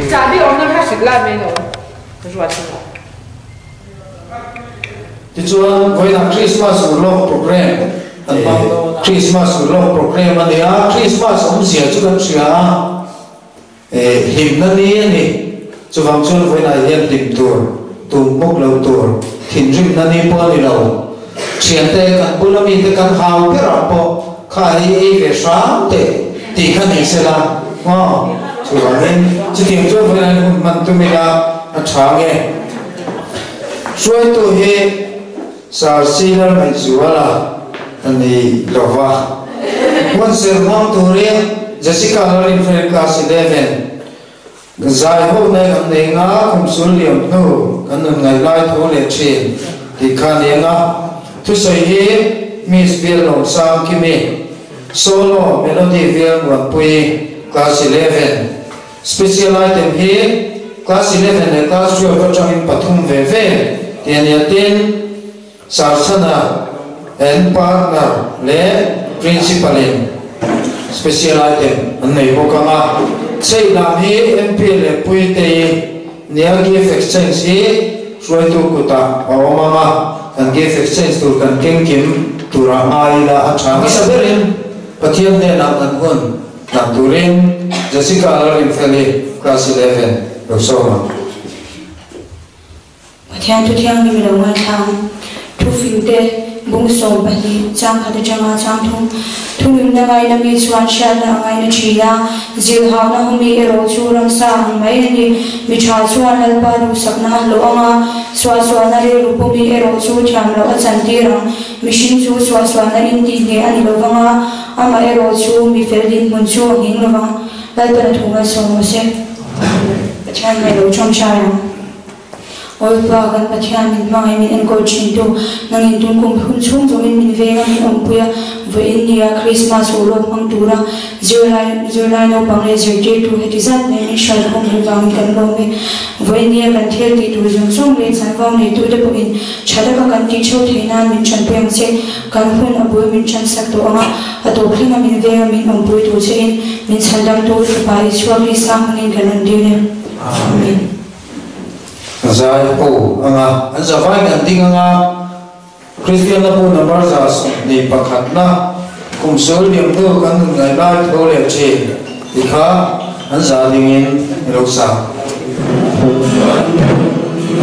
Jadi orang nak sekolah mana? Terus Di chuan voi na Christmas ulok program Christmas ulok program ania Christmas sia chu kan sia him na ni chu wang chuan voi na yen dim tur tum mok lo tur thin rim na ni po ni lo chian te kan bulami te kan hau pe ra po khai e ve sha te ti khan ni se la chu wang nen chu tim chu voi na man tu mi la a tha nge suai tu he Sarsilar mai juala ani lova one sermon to read Jessica learning for class 11 gazai ho na am nei nga kum suliam no kanun ngai lai tho le chin ti khan nga tu sai he miss bill long sam ki me solo melody bill one pui class 11 special item he class 11 and class 12 ko changin pathum ve ve tian yatin Sarsana and partner le principal in special item anei bokama sei lam hi mp le puite nia gift exchange hi suai tu kuta awama kan gift exchange tu kan kengkim tura aila achang saberin pathian ne nam nan hun nam turin Jessica learning family class 11 rosoma pathian tu thiang ni lo ngai thang thu phim te bung som pali chang kha de changa chang thum na ngai na mi chuan sha na ngai na thia zil ha na humi ero chu ram sa mai ni mi tha chuan al pa ru sakna lo anga swa na re ru pu mi ero chu thiam lo a chan ti rang mi shin chu swa na in ti ne ani lo wanga ama ero chu mi fel din mun chu hing lo wanga lai pa thu nga so mo se chan mai lo chom sha ya oi pa gan pathian min mai min en ko chin tu nangin tun kum hun chung jong in min ve ngam om puya vo in nia Christmas ulo mang tura July no bang le je tu he zat ne ni shal kom hu bang kan lo me vo in nia kan thel ti tu jong song le chan wang ne tu de po in chada ka kan ti chho theina min chan pem se kan hun abu min chan sak to anga ato khlinga min ve min om pui tu che in min chan dam tu pa ri chwa ri sam ni kan ndi ne amen Zai po anga anzavai kan ding anga Christian na po number zas ni pakhat na kum sol dim tu kan ngai lai tho le che dikha anza dingin ro sa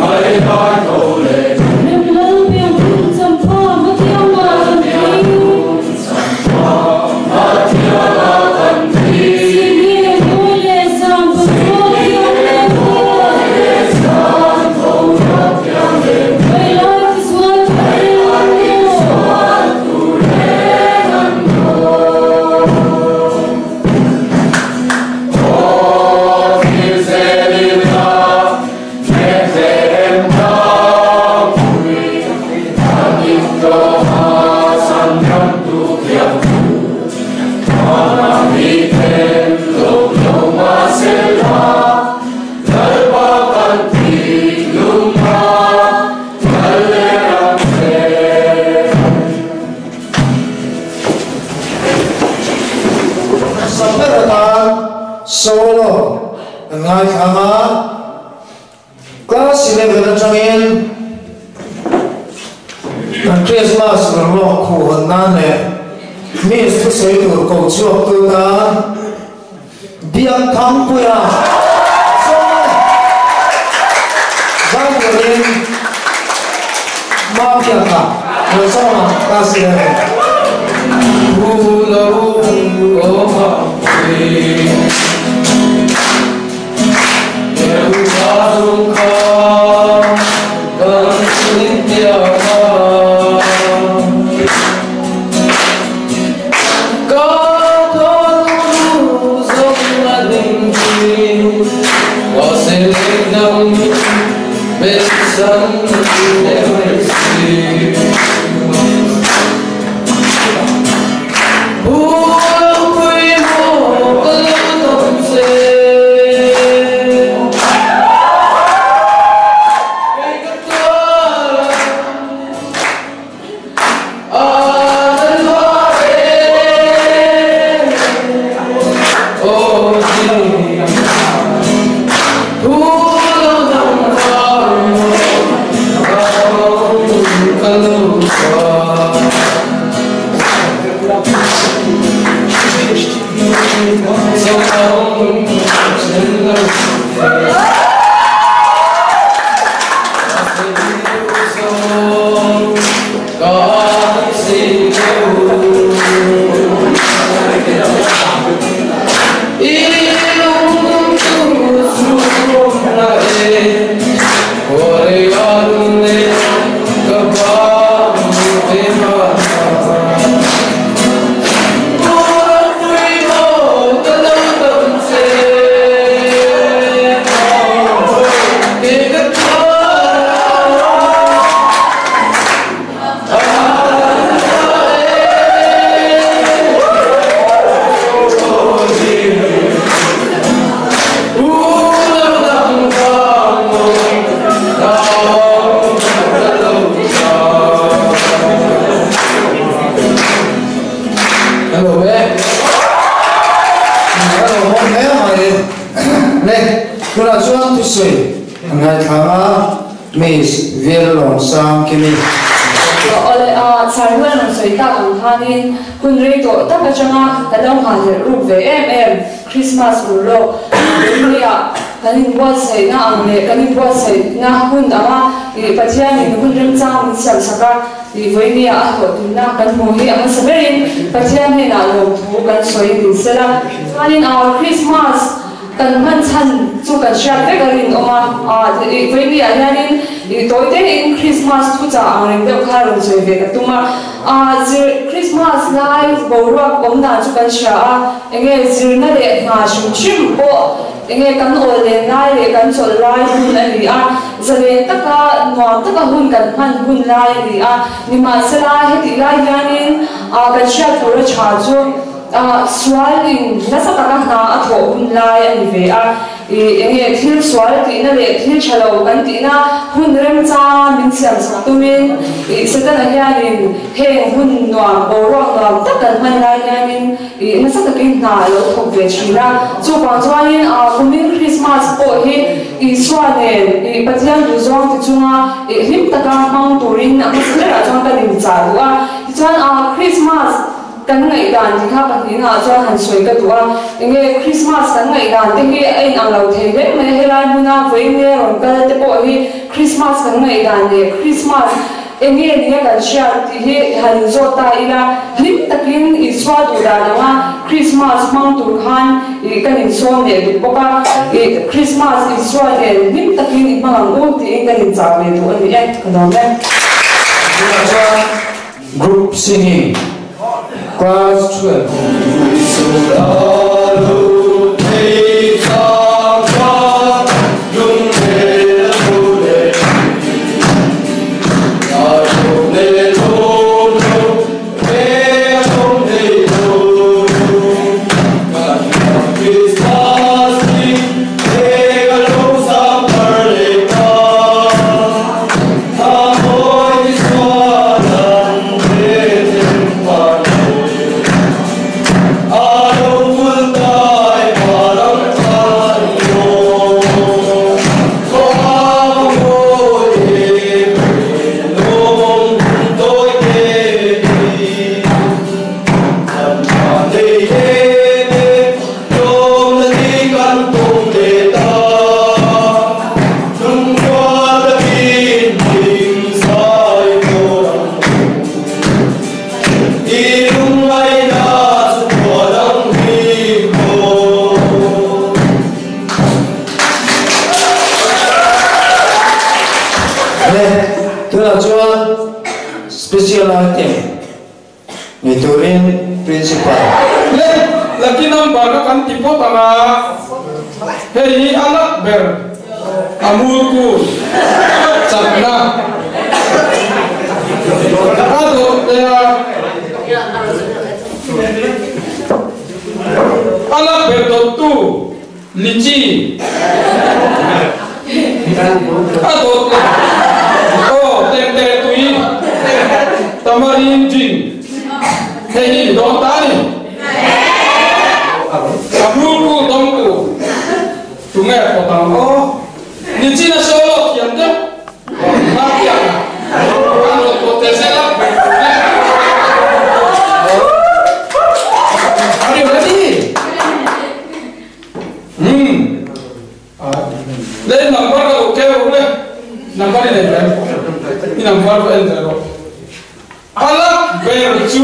ai lai tho le solo ngai anga class 11 changin Christmas ro khu na ne mi su sei tu ko chu tu ka biam tham puya so zang yin ma pia ka no so ma class 11 hu lo o ma khanga Miss Vielong Sang Kimi. Ole sai huan ang soi ta ang hanin hun rei to ta ka changa ka long ha le ru ve Christmas ro ria kanin bo sei na ang le kanin bo sei na hun ama i pathian ni hun rem chang ni sal saka i voi ni a ho tu na kan mo hi ang saberin pathian ni na lo bu kan soi ni sela hanin our Christmas kan man chan chu kan sha te garin oma i voi ni a hanin i toite in Christmas tu cha ang rem de kha ro soi ve ka tuma Christmas live borok om na chu kan sha enge zirna le nga shum shim po enge kan ole nai le kan chol lai hun ani a zale taka no taka hun kan man hun lai ni a ni ma sala he ti lai yanin kan sha thora cha chu swalin nasa taka na a tho hun lai ani ve a enge thil swal ti na le thil chalo kan ti na hun rem cha min siam sa tumin sedana hianin he hun no borok no takan man lai yanin nasa takin na lo thok ve chira chu pa chuanin kumin Christmas po hi i swanen i pathian du zong ti chunga him taka mang turin a masera chang ka nim cha wa chuan Christmas kan ngai dan ti kha pathin a chuan han soi ka tua enge Christmas kan ngai dan te hi ai ang lo the ve me helai muna voi ne ron ka te po hi Christmas kan ngai dan ne Christmas enge ni kan shia ti hi han zo ta ila him takin i swa du da na Christmas mang tur khan i kan in so ne du poka Christmas i swa ne him takin i mang go ti kan in cha ve du ani ai kan ne Group singing class 12. Special item Miturin principal lagi number kan tipe tanga hei anak ber amulku sabna aduh ya anak ber tu lici aduh oh tempe tui tamarin jing hei dong tani amulku dongku tungai potang oh ni cina solo kiam deh makia kalau potesela are you ready le number ka okay ule number ini number ko enter alak berju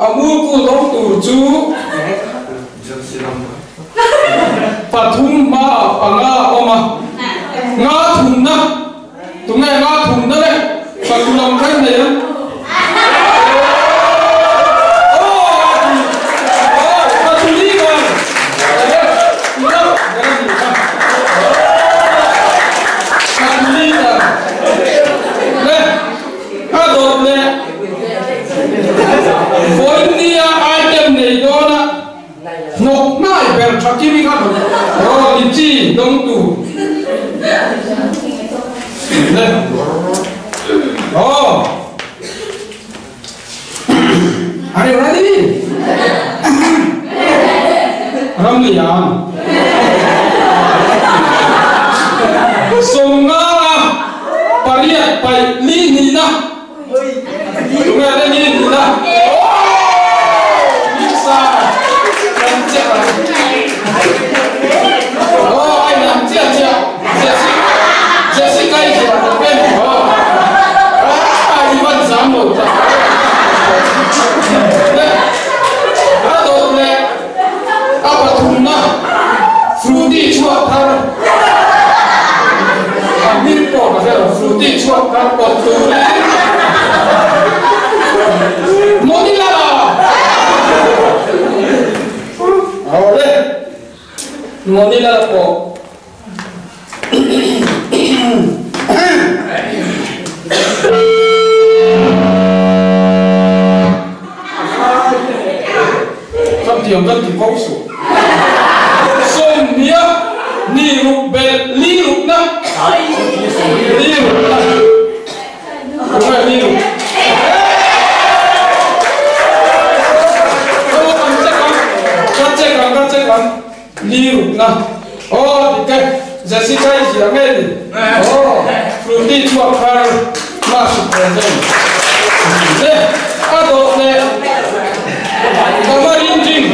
amulku dong turju pathum ma anga oma nga thum na tungai nga thum na le patulam kai ne patuli ga patuli ga le ado le voinia item ne dona nok nai ber thakimi ka oh lichi dong tu oh are you ready ramlian songa phải li nì na chúng nghe đây li nì na Lisa anh chết rồi anh làm chết Jessica thì là một bên anh vẫn dám một đó là apa thuna fruity chua thar amin po ka fruity chua thar po tu monila ahora monila po Yang kan di pausu, somnia ni rubel li rubna, li rubna, rubel li rub. Oh, kacekan, li rubna. Oh, ikan Jessica yang ini. Oh, fruity cua kar masuk dalam. Deh, aduh deh. Kamarin jing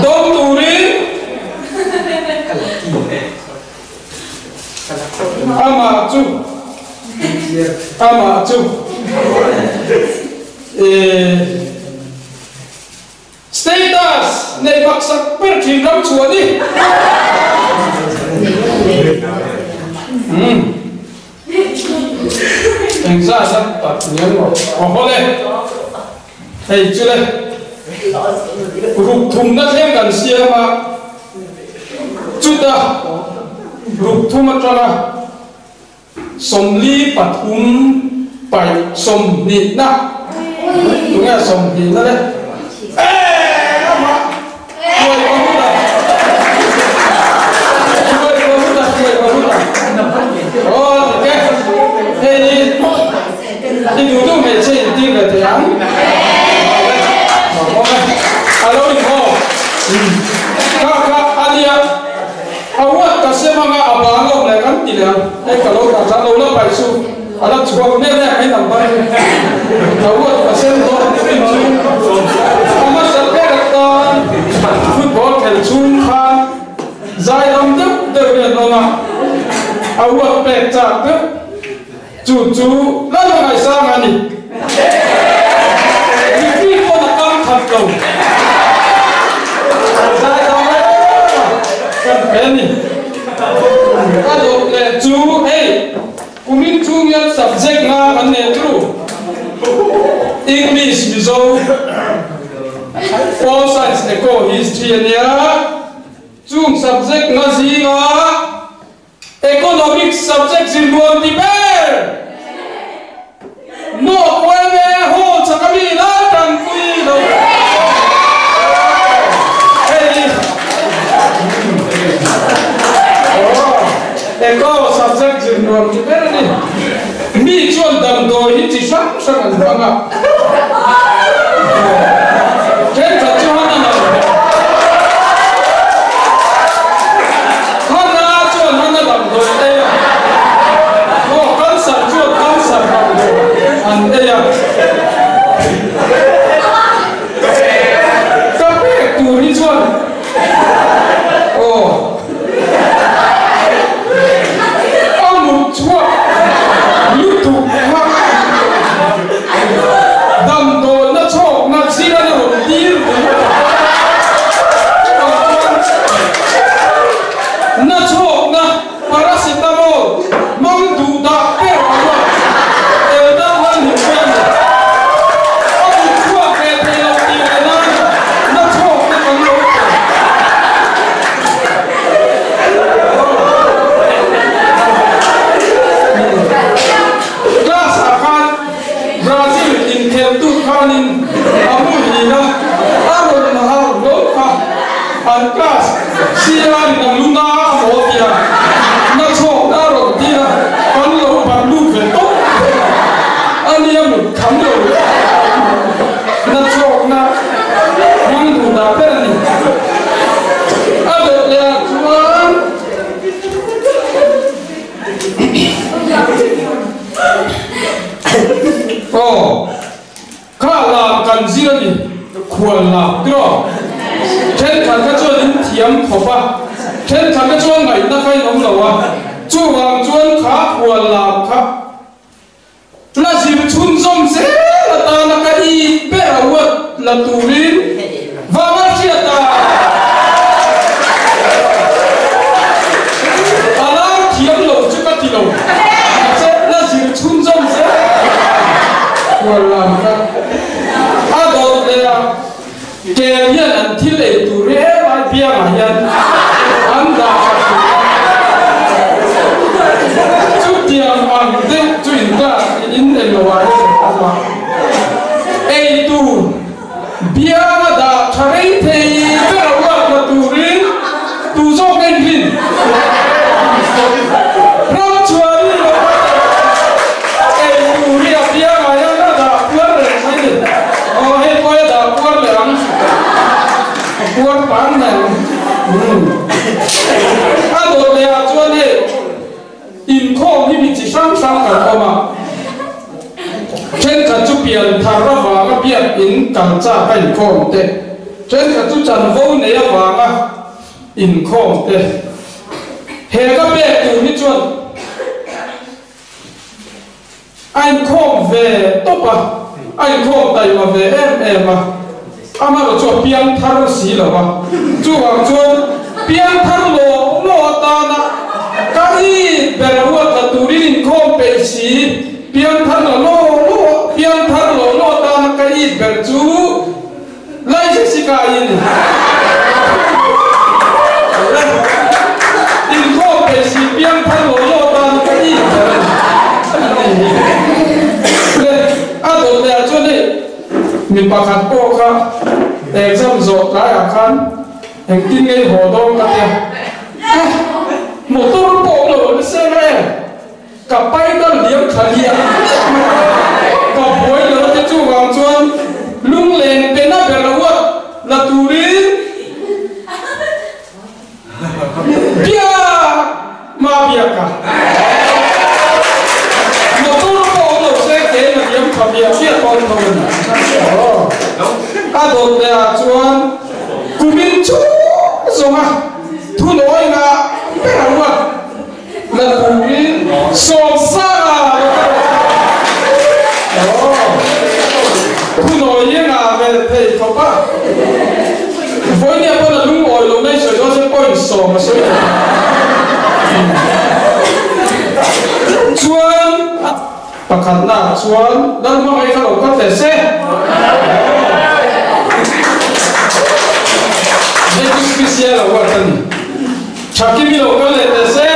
dom turin ama cu status nei baksak percindam cuani anh ra sắp tập nhấn vào họ lên thầy chưa lên rụt thùng nó thêm gần xia mà chút ta rụt thùng mà cho là sông ly bát thùng bảy sông nịt na đúng là sông nịt na đấy mà cười có hút à đi đủ thứ mẹ chơi đi về thì ăn alo đi ho các anh em awat kasih manga abang lo nak kan tidak kalau kata lo lah baisu ada cukup ni lah ini nampak awat kasih lo ama sampai kata football kelcun kan zai ram tu dengan lo nak awat pecah tu chú lalu ngày sang anh đi khi con là con thật cầu dài đâu đấy cần bên đi ta được là chú ấy cũng biết chú nhận subject nga anh này chú English ví dụ All science eco history nhá chú subject nga gì nga economic subject gì luôn đi bé no puede ho chakabila tranquilo eco subject gì luôn đi bé đi mi chuan đầm đồi hít chỉ sắc sắc anh vâng ạ trên thật cho hắn nào hắn đầm đồi đây à ô con sản chuột con sản đầm đồi anh đây à các bé tù đi chuột ô ông một chuột lúc tù hoa đầm đồi nó chọc nó xí ra nó hồn tiêu nó chọc nó paracetamol mong đủ đã bé hoa đều đã hơn một bên ông chuột về thì lòng tiêu nó chọc nó còn lỗ class akan Brazil in keltu kanin amu hina aron na lo ka an class sian na luna motia na cho na ro dia kan lo ba lu ke to ani am kam lo na cho na mang du da per ni ado le chuan hual la kro then kan ka chuan in thiam khopa then kan ka chuan ngai na kai nom lawa chu wang chuan kha hual la kha la jim chun zom se la ta na ka I pe awat la turin va ma chia ta ala thiam lo chu ka ti lo se la jim chun zom se hual la kha a do le ya ke yan an thil le tu re ba bia ma yan an da chu tiam an de chu in da in le lo wa ma ei tu bia da thare thei ka wa ka tu rin tu zo ken rin ram chuan ei tu ria bia ma yan da puar le sai le o he ko da puar le ang puar pan na a do le a chuan he in khom hi mi chi sang sang ka ma trên cả chú biển thả ra vào cái biển in cầm cha cái in khom thế trên cả chú chăn vô này vào cái in khom thế hè cái biển từ như chuột anh khom về tốt à anh khom tay mà về em mà ama lo cho biển thả ra xí là mà chú hoàng chuột biển thả lo ta na cái về là vợ là tụi đi in khom về xí biển thả lo pian thar lo ta na kai ber chu lai se sika in in kho pe si pian thar lo ta na kai ber le a do le chu ni mi pakhat po kha exam zo ta ya khan en tin ngai ho dong ka te motor po lo se le ka pai da liam khalia ka boi lo te chu wang chuan lung len pe na ber wa la turin bia ma bia ka motor ko lo se ke na yam ka bia bia ko no a do te a chuan kumin chu zonga thu noi na ber wa la turin so sa thu nội với ngà về thì không có với nhà tôi là đúng ngồi lúc này sửa cho sẽ có hình sổ mà sửa chuan và khẩn là chuan đang mong ai không có thể xe đây cũng special là what anh chắc cái video có thể xe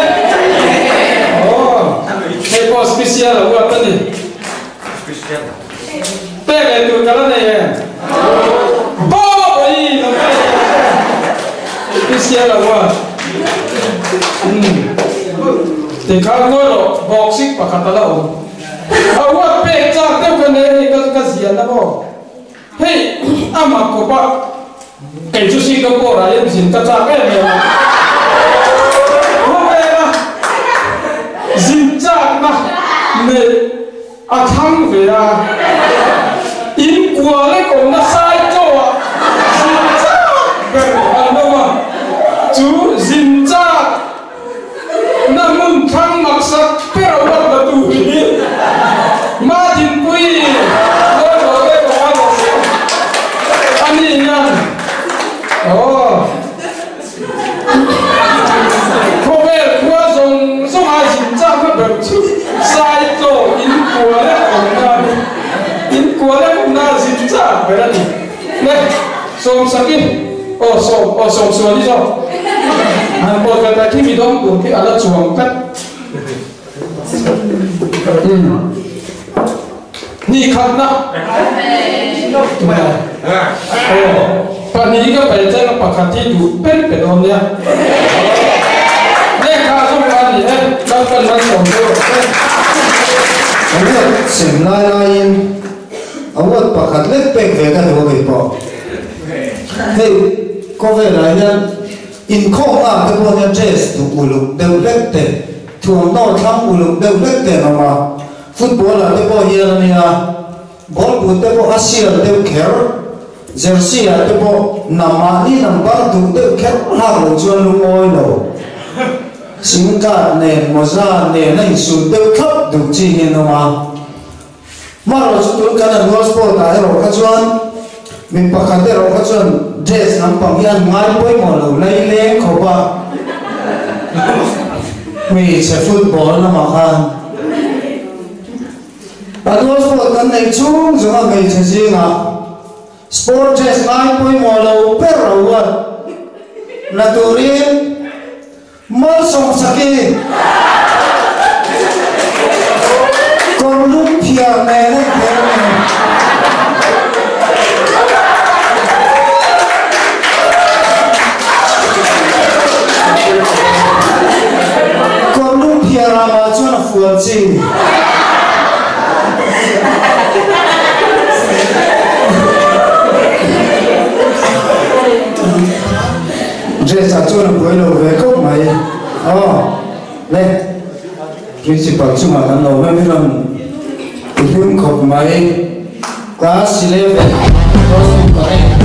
đây có special là what anh bé này tụi cái này bố ấy nó cái xe là what thì các ngôi đó bọc xích và khát là ổn what bé chắc tiêu cái này cái gì anh đó hey ama ko ba cái chú sĩ có bộ ra em xin ta chắc cái này không phải là xin chắc mà này à thằng về à in qua lấy cũng nó sai cho à xin chắc về anh đâu mà chú xin chắc nó muốn thằng mặc sắc pero what là tu mà tin quy rồi rồi anh đi nha không về qua dùng dùng ai xin chắc nó được chú sai cho in qua lấy cũng là in qua lấy cũng là xin chắc về đây này xong sao đi xong đi sao anh bỏ cái tay khi mình đóng cửa cái là chuồng cắt ni khát na pani ka bai cha pa khati du pen pe don ya ne kha so ka ni he ka kan man som do anh xem lại anh awat pa khat lek pek ve ka do ve po hey ko ve la yan in kho a ke po yan chess tu uluk deu lek te tu no thang uluk deu lek te no ma football a te po hian ania ball bu te po asian deu kher jersey à cái bộ namani number đủ tự khép hàng lồng chuan lung oi lầu sinh cả nền moza nền này sụt tự khắp đủ chi nên mà rồi chúng cái này gospel tại rồi các chuan mình bắt khát rồi các chuan dress nằm bằng hiền ngay bôi màu lầu lấy lên khẩu ba mình sẽ football nó mà han bạn gospel cái này chung rồi mà mình sẽ gì à sport dress ngay bôi màu lầu bé rồi là turin mất song saki con lúc thiệt này đấy con lúc thiệt là mà cho nó phù hợp gì dễ sao cho nó quay đầu về cốc mày lên principal chung là nó về mấy lần phim cốc mày class 11 closing mày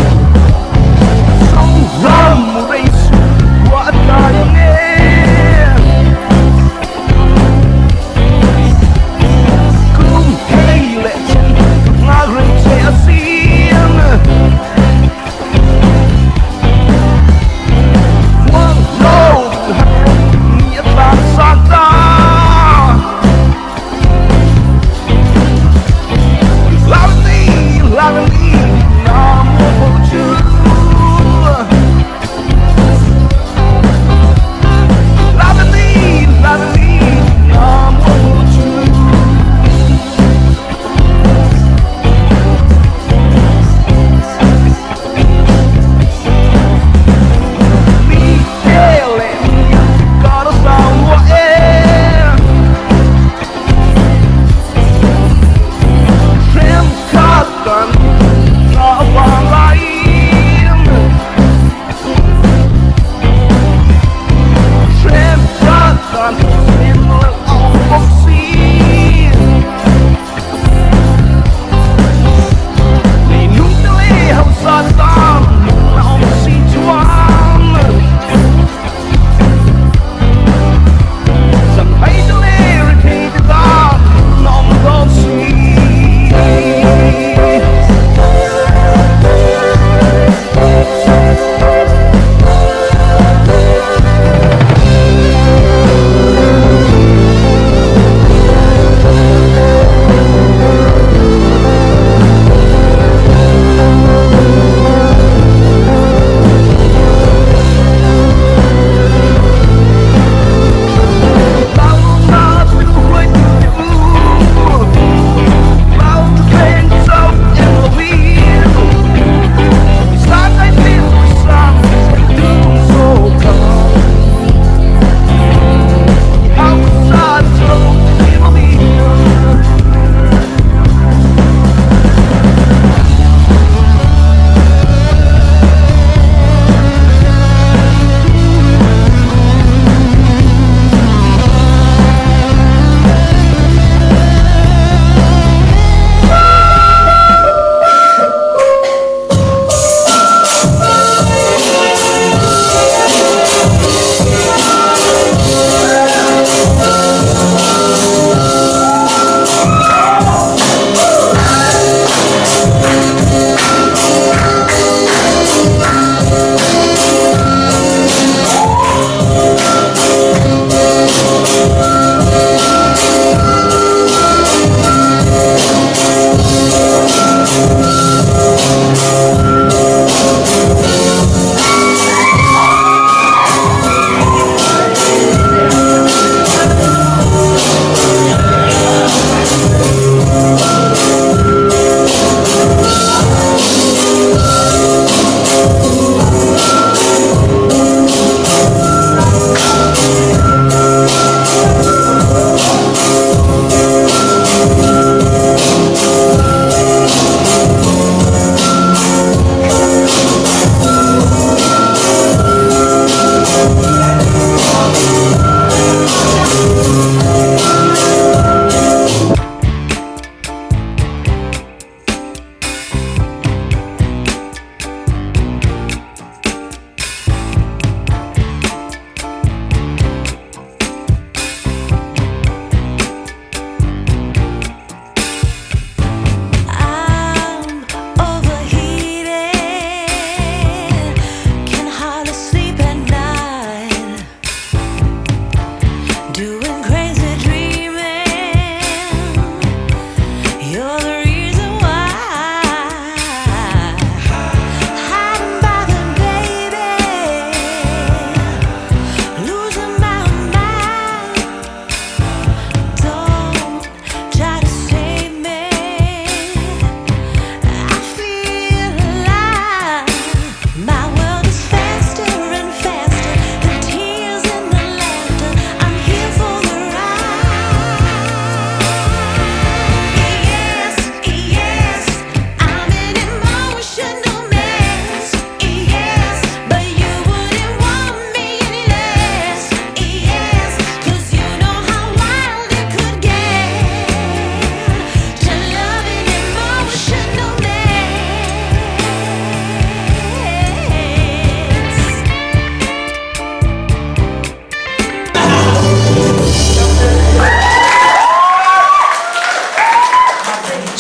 Love me, no more.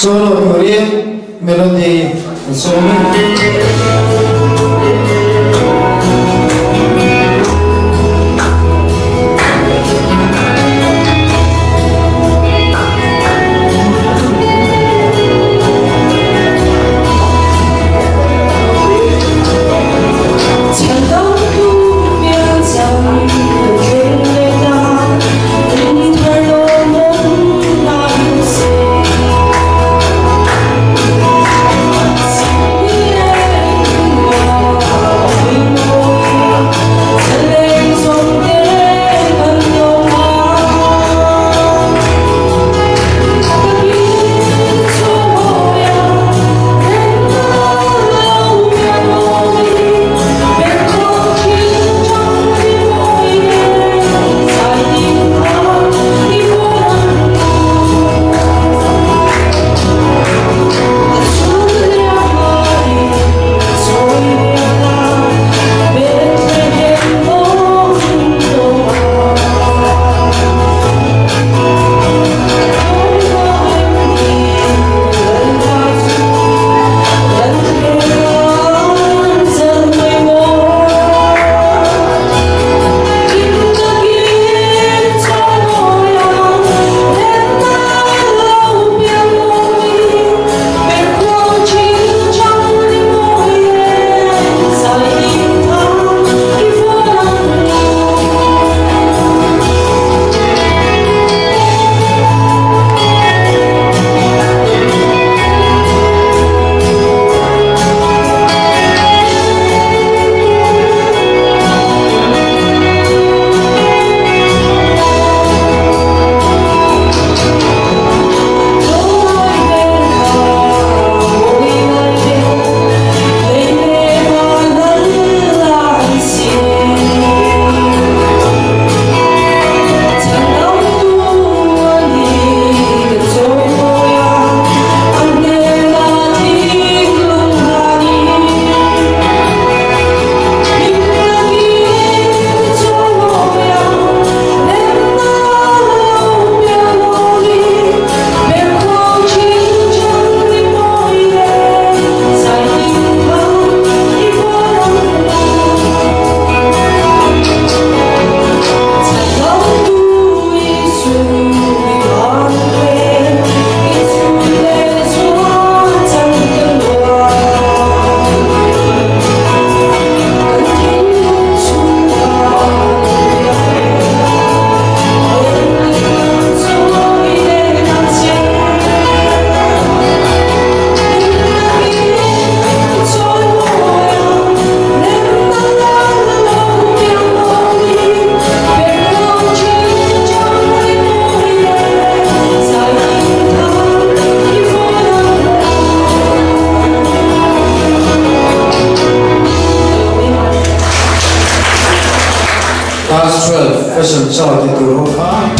Solo Korean melody song. Class 12, Fashion Chart Europa.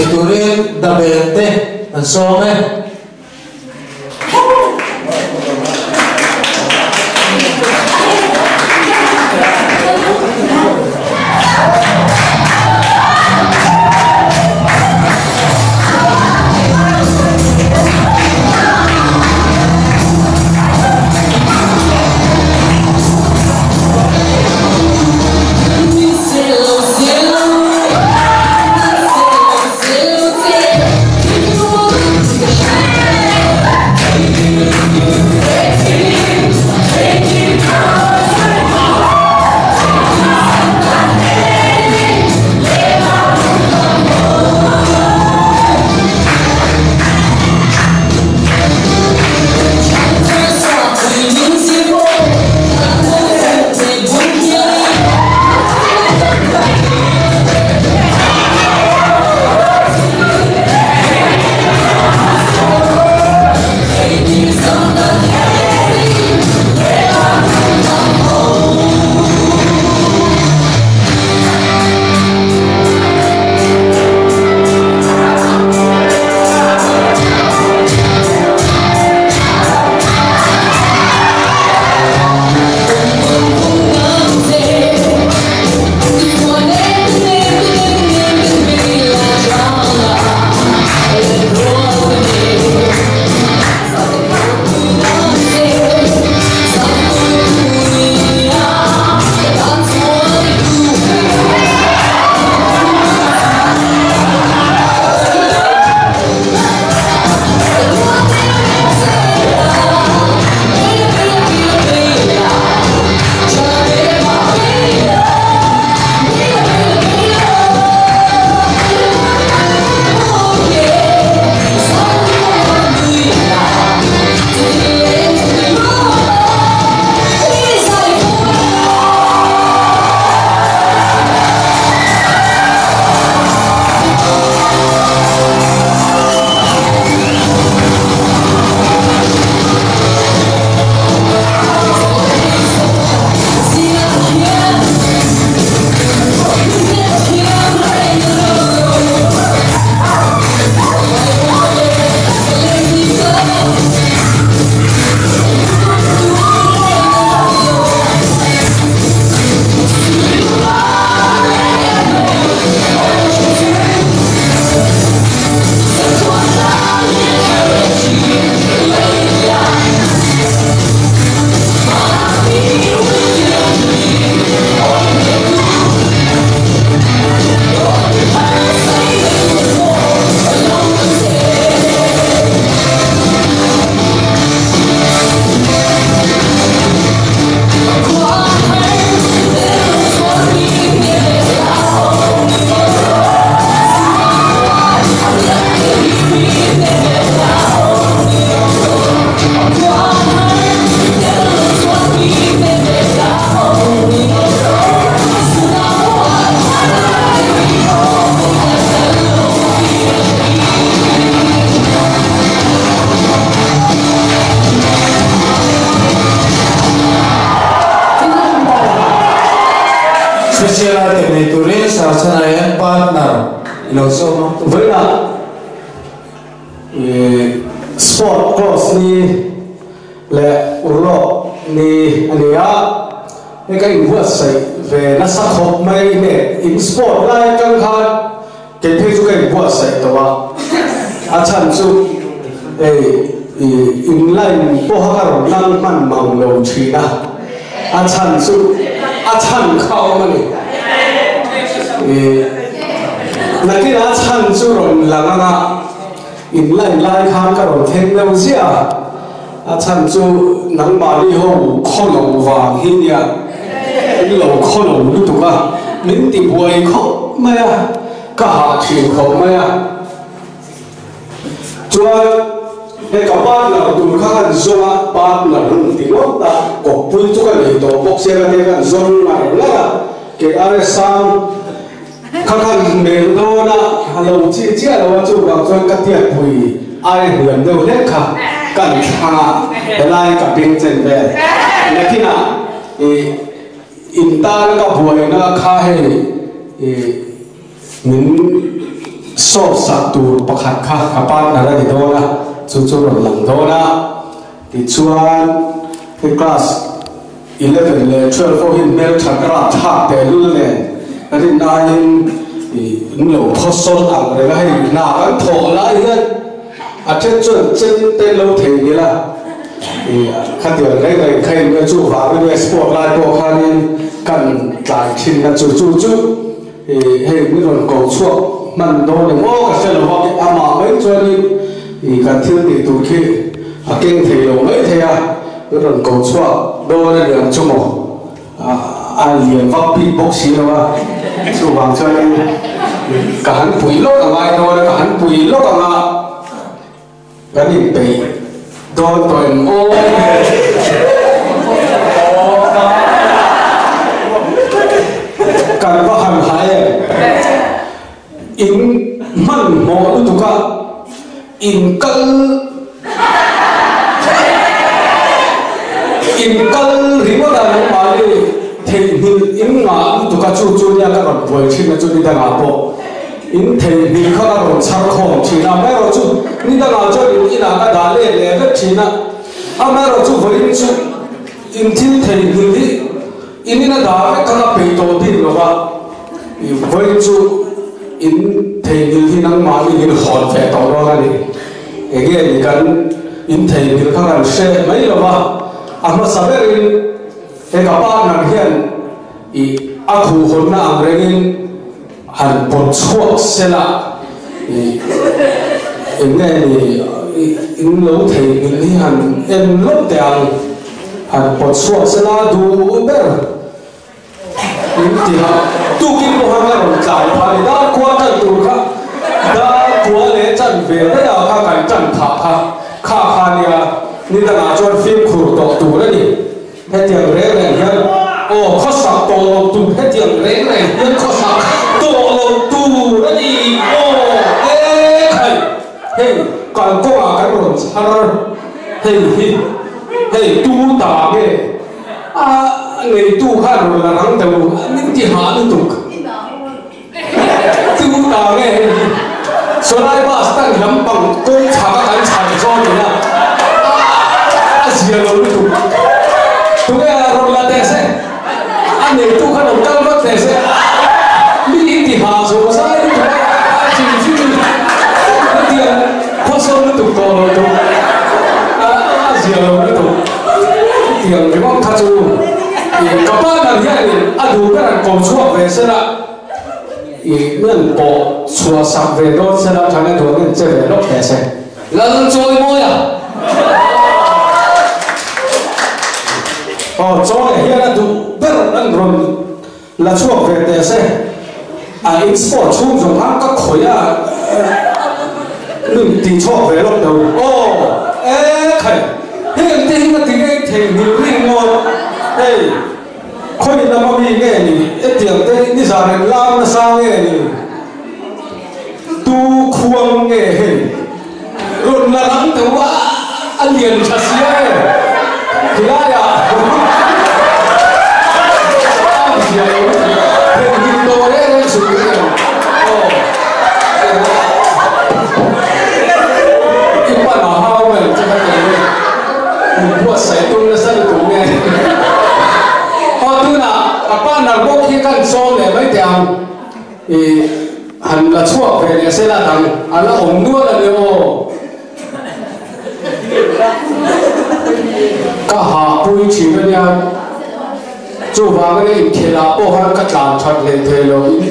Turin da Bente, insomma. speciality này tụi nó sao cho này anh partner lo số nó với là sport cross ni là urlo ni anh ấy cái vượt sấy về nó sắc hộp mấy nè in sport lại căng thẳng cái thế chú cái vượt sấy đó à chân chú in lại bộ hạ rồi năng man mong lâu chi na à chân chú à chân khâu mà nè là cái đó chân chú rồi là ngã in lại khang cái rồi thêm lâu gì à chân chú nắng mà đi hậu khó lâu vàng hin ya lâu khó lâu lúc đó à mình tìm buổi khó mấy à cả hạ chuyện khó mấy à cho cái các bạn là tụi các anh zoa bạn là luôn tiếng nói ta có bùi cho cái này đó bốc xe cái này zone mà là cái ai sang các anh mình đó là lâu chỉ là cho bạn cho cái tiền bùi ai hưởng đâu hết cả cần thà để lại cả tiền tiền về là khi nào in ta cái bùi nó khai mình so sạc tù bạc hạt khá các bạn là đây đó là chú rồi lòng đó là thì chuan cái class 11 le 12 for him mel thằng ra thạc để luôn nè cái thứ này thì lâu khó sốt ảo rồi cái nào cái thổ lại hết à trên chuẩn trên tên lâu thế như là thì khát tiền cái này khi người chủ vào cái sport lại bộ khai nên cần lại xin là chú thì hệ mới còn cầu chuộc mình đâu để mua cái xe là họ cái ama mấy cho đi thì cần thiếu thì tụi kia kinh thì lâu mấy thế à mới còn cầu chuộc đâu là đường chung một anh liền vấp bị bốc xí đâu à chú vàng cho nên cả hắn bùi lốc ở ngoài đâu cả hắn bùi lốc ở ngoài cái gì bị đôi tuần ô cần có hành hải in man mò tu cả in cân thì mà đang nói thì in ngã tu cả chú nhà các bạn vui khi mà chú đi đang ngã bộ in thì các bạn sao không chỉ là mấy rồi chú đi đang ngã cho in là cái đá lệ cái chỉ là mấy rồi chú với chú in thì in là đá cái các bị tổ tiên rồi ba với chú in thì năng mà in hồn phải tổ đó là gì cái gì cần in thì các bạn sẽ mấy rồi ba mà sao vậy cái các bạn làm hiện aku hồn na anh hàn bột chuột sẽ là nghe thì in lâu thì in hàn em lúc tiền hàn bột chuột sẽ là đủ bé in thì họ tu kinh của hàng là giải phái đã qua trận tù khác đã qua lễ trận về đấy là các cái trận thả khá nia nên là cho phim khổ tổ tù đấy nhỉ hết tiền rễ này nhá ô khó sạc tổ tù hết tiền rễ này nhá khó sạc tổ tù đấy nhỉ ô ê hey còn có à cái đồ sao hey tu tả nghe người tu khác rồi là nắng đầu những gì hả nó tục tu tả nghe số này ba tăng lắm bằng công trả các cái sản cho mình là gì là nó tục tu nghe rồi là thế sẽ anh người tu khác rồi cao mất thế sẽ những gì hả số sai nó tục chỉ nó tiền khó số nó tục to rồi tục gì là nó tục tiền cái món khát chú các bạn làm thế này đủ cái là cầu chuộc về sẽ là nên bỏ chuộc sạc về đó sẽ là thằng này đồ nên chơi về lúc thế sẽ lần trôi môi à cho này hiện là đủ rất là năng rồi là chuộc về thế sẽ in sport chung dùng hàng các khối đừng tí chuộc về lúc đầu thầy hiện thì mà tiếng ấy thì mình ngồi đây khôi là mà bị nghe nhỉ ít tiếng đây đi ra đến làm là sao nghe nhỉ tu khuông nghe hình rồi là lắm từ quá anh liền chặt xía thì ai à bố khi cần xôm để mấy tiền thì hẳn là chuộc về để sẽ là thằng hẳn là ổn nuốt là điều cả hạ bùi chỉ bên nhau chú vào cái này thì là ô hắn cắt làm chặt lên thế rồi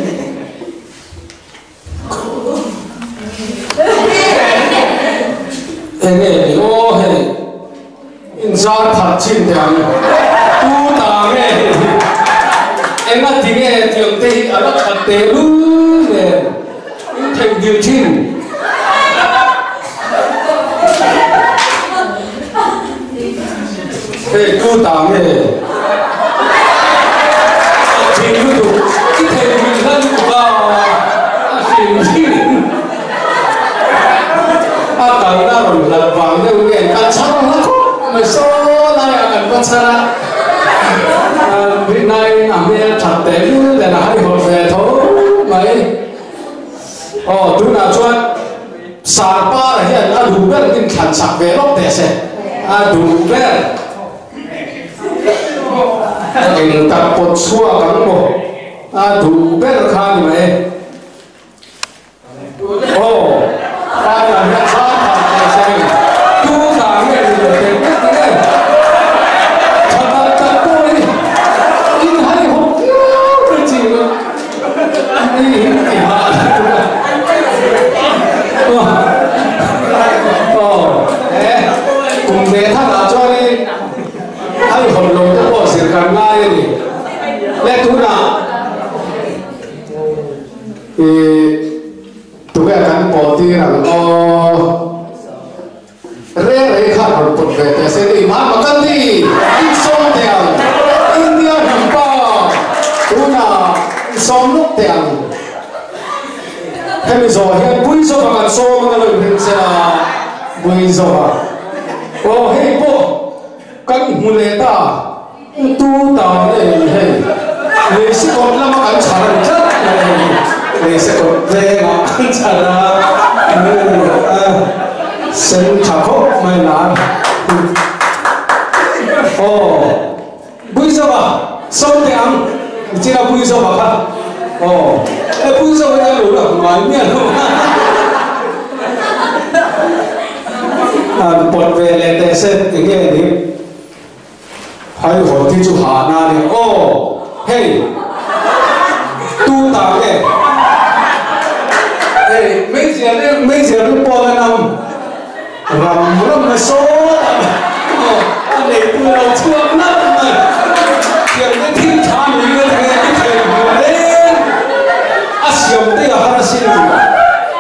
này ô này ra thật chín thằng tu ta nghe em nói thì nghe tiếng tây ở đó thật tệ luôn nè thành điều chín thế tu ta nghe thì cứ đủ cái thầy mình hơn vào hình chín kalau dah berlalu bangga mungkin acara aku masalah yang akan acara binai namanya cantik dan hari holiday tu mai oh tu nak cuat sarpa lagi ada dua mungkin kan sampai lop desa dua yang tak pot suah kamu dua kan mai oh ada yang tụi akan poti rằng re khát hồn bột về để xem đi mà cần đi in sông tiền India nằm bao tụi nào sông nước tiền hay bây giờ hiện bùi số mà cần sông mà cần hiện sẽ là bùi số à ô hey bộ cần mua lệ ta tu ta này lệ sĩ còn làm cái trả lời chất lệ sĩ còn lệ mà trả lời sinh chả khóc mày làm ồ bùi số à sông tiền chỉ là bùi số mà ồ bùi số bây giờ đủ được ngoài miệng không bột về lệ tệ sen cái nghe đi hay hỏi thì chú hà na đi ô hey tu ta cái hey mấy giờ nó bỏ cái năm làm lắm mà số anh này tu đầu chuông lắm mà tiền cái thiên cha mình cái thầy mà lên asiam đây là hara xin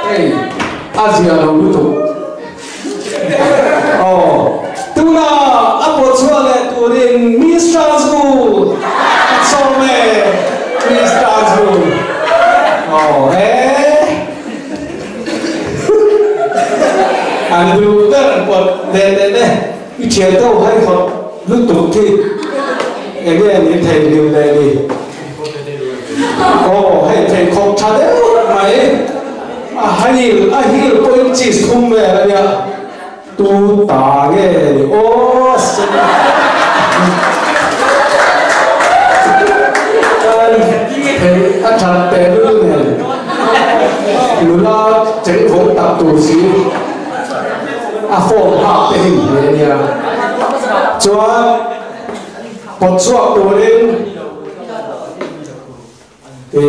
hey Asia đâu lúc tu oh tu na apa chuang le tu rin Miss Strasbourg so me Miss Strasbourg oh anh lưu cái một đèn cái chiều đâu hay học lúc tục thì cái nhìn thầy lưu đây đi oh hay thầy không trả đấy mày hay point chỉ không về là nhá tu ta nghe ô thầy anh chặt tè luôn này lúc đó chính phủ tập tù sĩ phổ hợp cái hình này nha cho một số đồ lên thì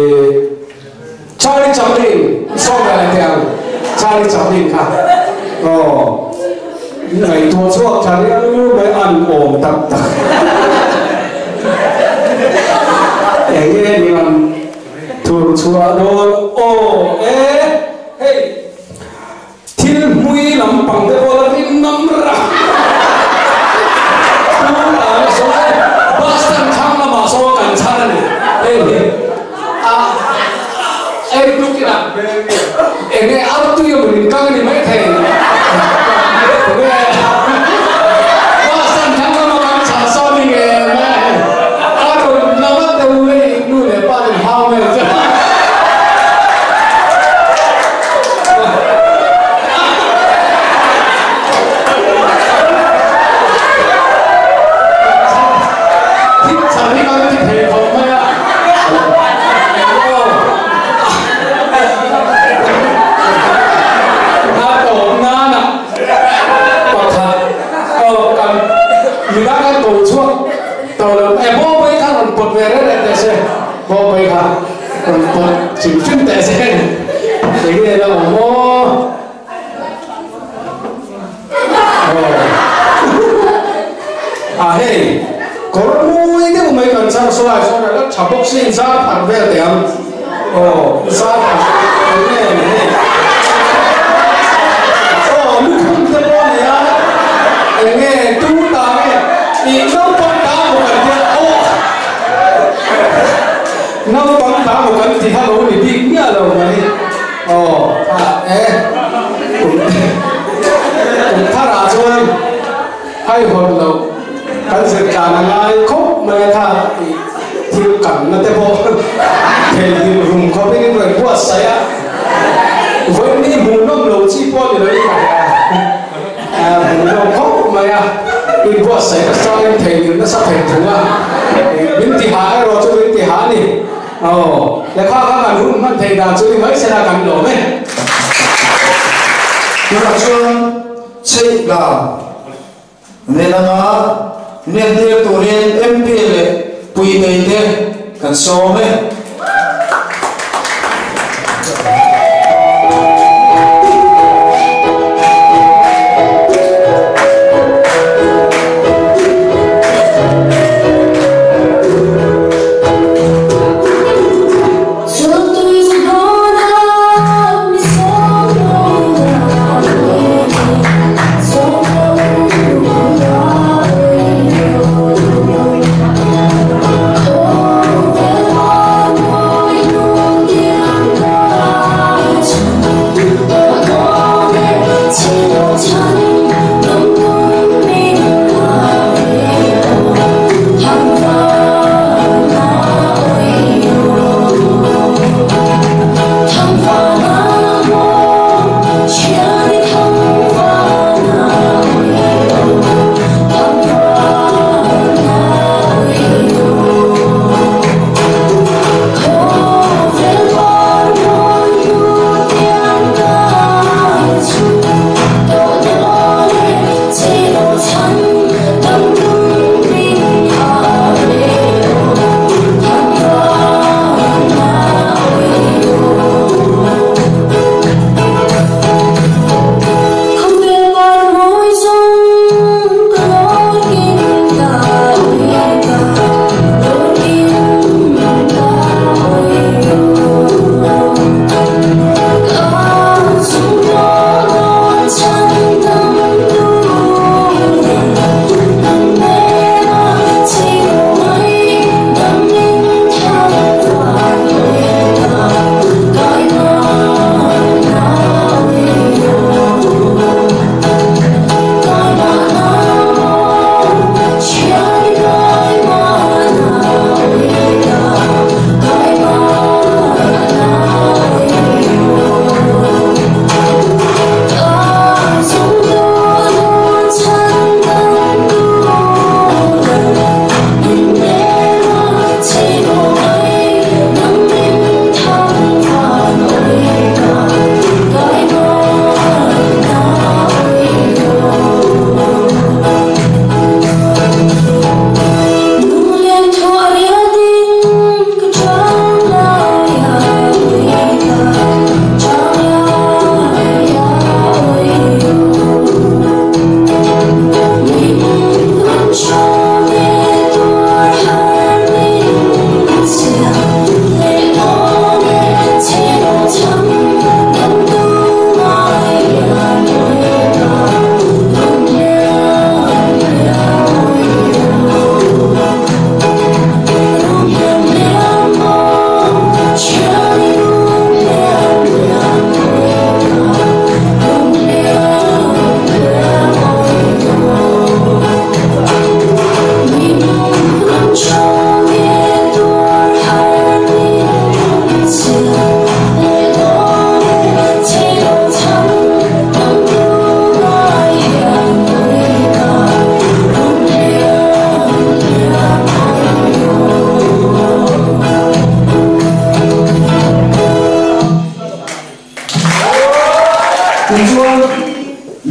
Charlie Chaplin so về lại theo Charlie Chaplin cả ngày thua chuộc Charlie mới ăn ổn tập tập để nghe thì làm thua chuộc đồ hey thiên mũi làm bằng cái vô là tin nắm ra số Boston thắng là mà số cảnh sát này em lúc kia là em nghe áo tôi yêu mình căng thì mấy thầy Boston thắng là mà cảnh sát so đi nghe rồi nó bắt đầu với nuôi để ba đứa hao mày chứ vậy hả còn chỉ phim tệ sẽ cái này là mô hey có mùi cái của mấy cần sang xoay xoay là nó chả bốc xin ra phản về tiền ra phản cái này lúc không thể lo này á nghe tu ta nghe thì nó bắn đá một cái tiền nó bắn đá một cái thì hello thì đi nghĩa rồi mà đi cũng thà ra cho em hay hơn đâu cái sự trả lại khúc mà thà thiếu cảnh nó thế bộ thì dùng có biết người qua say á với đi muốn nó lâu chi qua thì đấy muốn nó khúc mà đi qua say nó sao em thấy nó sắp thành thùng à biến tỷ há rồi cho biến tỷ há đi để khoa các bạn cũng mình thấy là chơi mấy sẽ là cảnh lỗ đấy nhưng mà chuông chơi là nên là nên đi tụi em lệ bùi này thế cần số mấy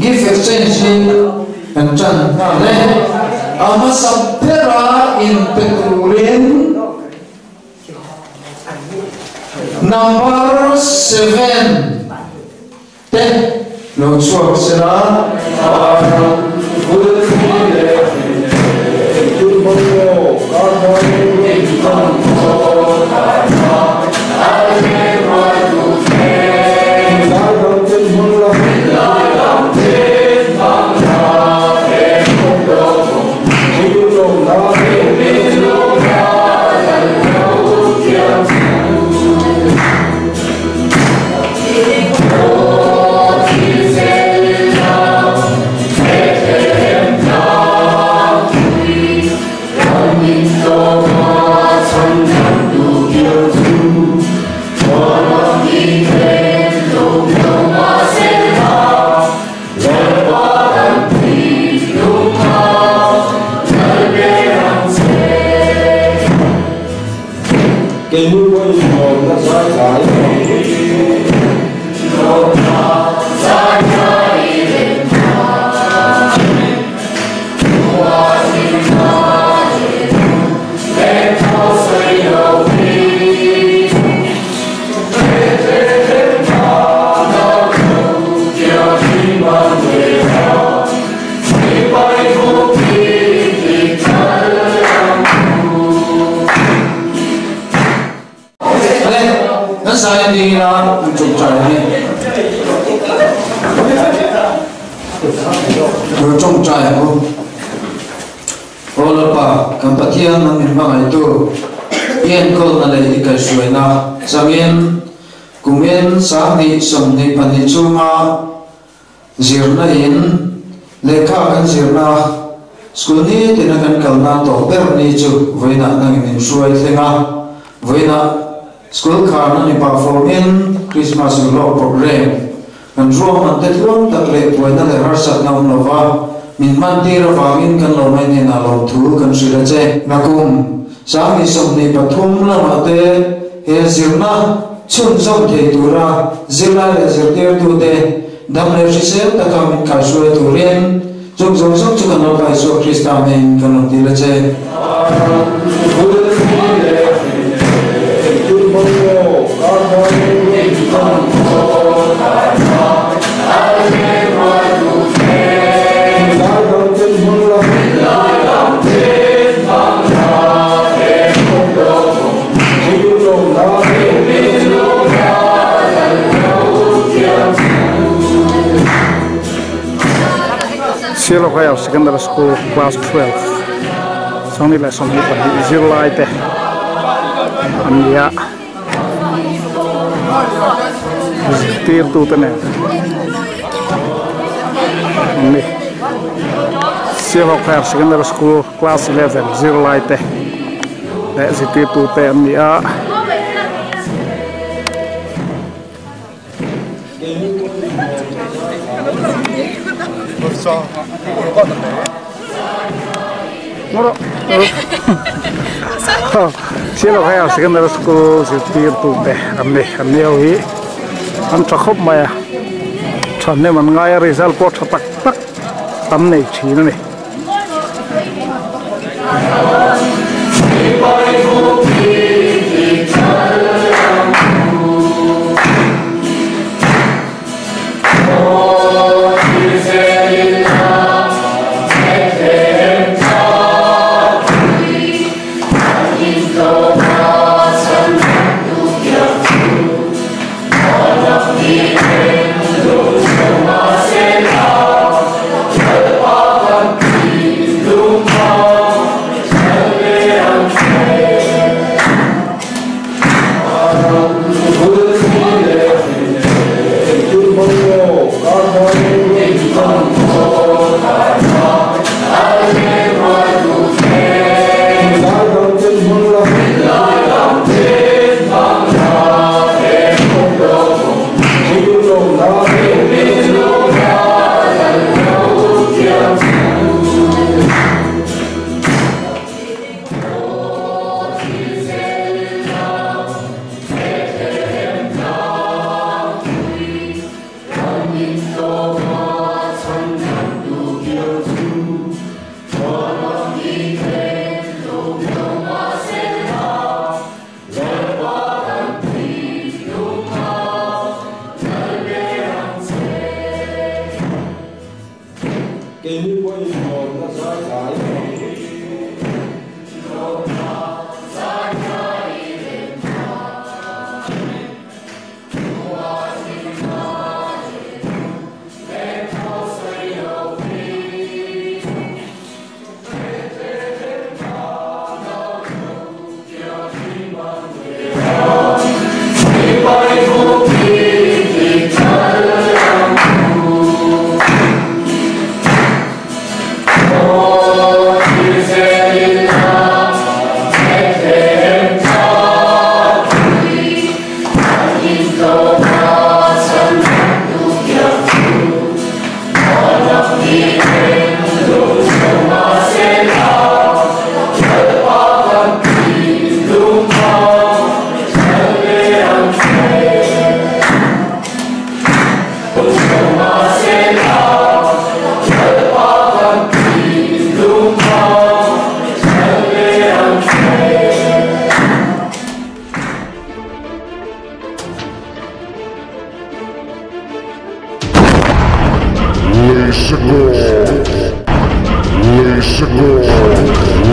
give exchange and chan ne ama sampera in peturin Number 7. Lo chuak sera. Somni pani chuma zirna in lekha kan zirna school ni tinakan kalna to per ni chu voina nang in shuai thenga voina school khana ni perform in Christmas vlog program kan ro man te tlom tak le voina le har sat na nova min man ti ra wangin kan lo mai ni na lo thu kan sira che nakum sami somni pathum la ma te he zirna chun zong the tura zila le zirtir tu de dam le jisel ta kam ka shue tu ren zong zong zong chu kan pa so krista men kan ti le che Cielo Royal Secondary School Class 12 Song nila song hipa di July te Amia Tir tu tene Ini Cielo Royal Secondary School Class 11 July te Le tir tu te Amia Moro. Cielo Royal Secondary School tir tu te amni oi an chakhop maya channe man ngai result pot tak tak tam nei chhin ni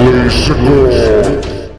Laser girl.